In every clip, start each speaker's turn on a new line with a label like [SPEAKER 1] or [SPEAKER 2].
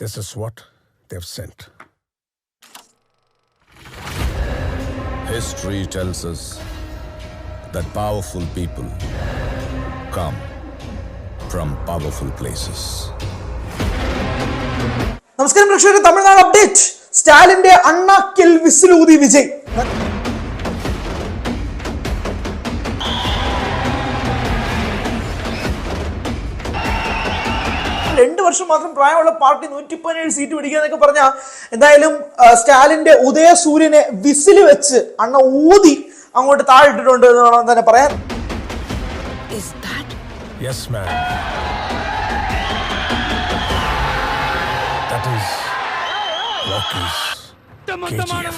[SPEAKER 1] This is what they've sent. History tells us that powerful people come from powerful places.
[SPEAKER 2] നമസ്കാരം പ്രേക്ഷകരെ, Tamil Nadu update. സ്റ്റാലിന്റെ അണ്ണാക്കിൽ വിസിലൂതി വിജയ്. 2 വർഷം മാത്രം പ്രായമുള്ള പാർട്ടി 117 സീറ്റ് പിടിക്കുക എന്നൊക്കെ പറഞ്ഞ എന്തായാലും സ്റ്റാലിന്റെ ഉദയസൂര്യനെ വിസിൽ വെച്ച് അണ്ണ ഊതി അങ്ങോട്ട് താഴിട്ടിട്ടുണ്ട് എന്ന് വേണം തന്നെ പറയാൻ.
[SPEAKER 1] Yes, ma'am. That is Rocky's KGF.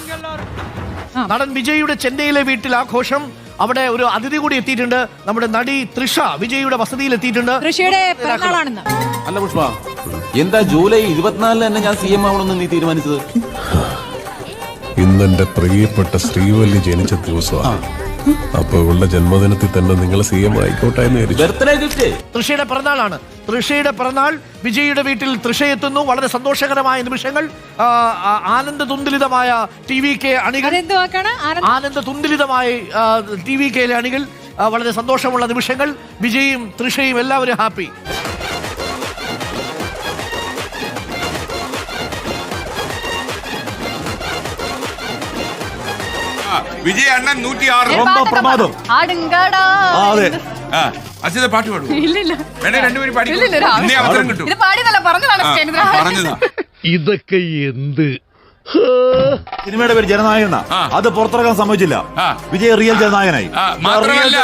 [SPEAKER 3] നടൻ വിജയുടെ ചെന്നൈയിലെ വീട്ടിൽ ആഘോഷം. അവിടെ ഒരു അതിഥി കൂടി എത്തിയിട്ടുണ്ട്. നമ്മുടെ നടി തൃഷ വിജയുടെ വസതിയിൽ എത്തിയിട്ടുണ്ട്.
[SPEAKER 4] അല്ല പുഷ്പ, എന്താ ജൂലൈ 24 തന്നെ ഞാൻ CM ആവണമെന്ന് നീ തീരുമാനിച്ചത്?
[SPEAKER 1] ഇന്നെന്റെ പ്രിയപ്പെട്ട ശ്രീവല്ലി ജനിച്ച ദിവസമാണ്. അപ്പൊ ഉള്ള ജന്മദിനത്തിൽ തന്നെ നിങ്ങൾ CM ആയിക്കോട്ടെ എന്ന് വിചാരിച്ചു.
[SPEAKER 4] Birthday gift
[SPEAKER 3] തൃഷയുടെ പിറന്നാളാണ്. തൃഷയുടെ പിറന്നാൾ. വിജയുടെ വീട്ടിൽ തൃഷ എത്തുന്നു. വളരെ സന്തോഷകരമായ നിമിഷങ്ങൾ. ആനന്ദ തുന്ദിലിതമായ TVK അണികൾ, ആനന്ദ തുന്ദിലിതമായി TVK അണികൾ, വളരെ സന്തോഷമുള്ള നിമിഷങ്ങൾ. വിജയും തൃഷയും എല്ലാവരും ഹാപ്പി.
[SPEAKER 5] വിജയ് അണ്ണൻ 106
[SPEAKER 4] പ്രമാദം.
[SPEAKER 5] അച്ഛന്റെ പാട്ട് പാടും. വേണേ രണ്ടുപേരും പാടി അവസരം കിട്ടും.
[SPEAKER 3] ഇതൊക്കെ എന്ത്
[SPEAKER 4] സിനിമയുടെ പേര് ജനനായകനാ. അത് പുറത്തിറക്കാൻ സമ്മതിച്ചില്ല. വിജയ് റിയൽ ജനനായകനായി.
[SPEAKER 5] മാത്രമല്ല,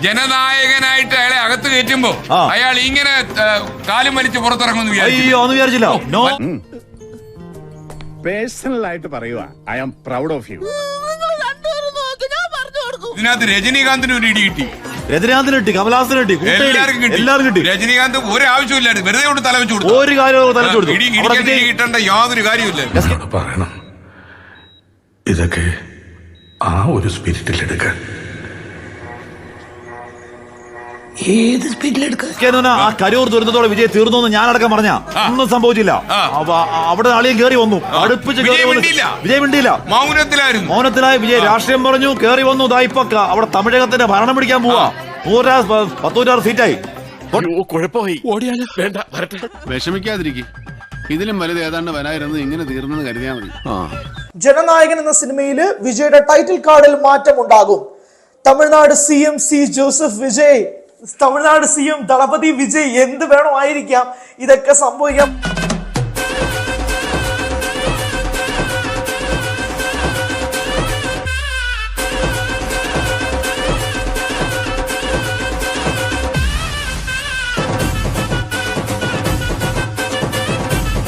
[SPEAKER 5] ജനനായകനായിട്ട് അയാളെ അകത്ത് കയറ്റുമ്പോ അയാൾ ഇങ്ങനെ കാലും വലിച്ച് പുറത്തിറങ്ങുമെന്ന്
[SPEAKER 4] അയ്യോ ഒന്നും വിചാരിച്ചില്ല. നോ,
[SPEAKER 6] പേഴ്സണൽ ആയിട്ട് പറയുക, I am proud of you.
[SPEAKER 5] ഇതിനകത്ത് രജനീകാന്തിന് ഒരു ഇടി കിട്ടി,
[SPEAKER 4] രജനീകാന്തിന് കിട്ടി, കമലഹാസന് കിട്ടി, എല്ലാവർക്കും കിട്ടി.
[SPEAKER 5] രജനീകാന്ത് ഒരു ആവശ്യമില്ലായിരുന്നു, വെറുതെ കൊണ്ട് തല വെച്ചു കൊടുത്തു.
[SPEAKER 4] ഒരു കാര്യവും തല വെച്ചു കൊടുത്തു.
[SPEAKER 5] കിട്ടേണ്ട യാതൊരു കാര്യമില്ല.
[SPEAKER 1] പറയണം ഇതൊക്കെ ആ ഒരു സ്പിരിറ്റിൽ എടുക്കാൻ.
[SPEAKER 2] ഏത് സ്പീഡിലെടുക്കാൻ?
[SPEAKER 4] ആ കരൂർ ദുരന്തത്തോടെ വിജയ് തീർന്നു എന്ന് ഞാനടക്കം പറഞ്ഞ ഒന്നും സംഭവിച്ചില്ല. അവിടെ ആളിയും കയറി വന്നു, അടുപ്പിച്ച് വിജയ് മിണ്ടിയില്ല, മൗനത്തിലായി. വിജയ് രാഷ്ട്രീയം പറഞ്ഞു, കയറി വന്നു. ഇപ്പൊ അവിടെ തമിഴകത്തിന്റെ ഭരണം പിടിക്കാൻ പോവാ. 116 സീറ്റായി.
[SPEAKER 6] വിഷമിക്കാതിരിക്കും, ഇതിലും വലുത് ഏതാണ്ട് വരായിരുന്നു. ഇങ്ങനെ തീർന്നെന്ന് കരുതിയാൽ മതി.
[SPEAKER 2] ജനനായകൻ എന്ന സിനിമയില് വിജയുടെ ടൈറ്റിൽ കാർഡിൽ മാറ്റം ഉണ്ടാകും. Tamil Nadu CM C Joseph Vijay, Tamil Nadu CM Thalapathy Vijay, എന്ത് വേണമായിരിക്കാം. ഇതൊക്കെ സംഭവിക്കാം.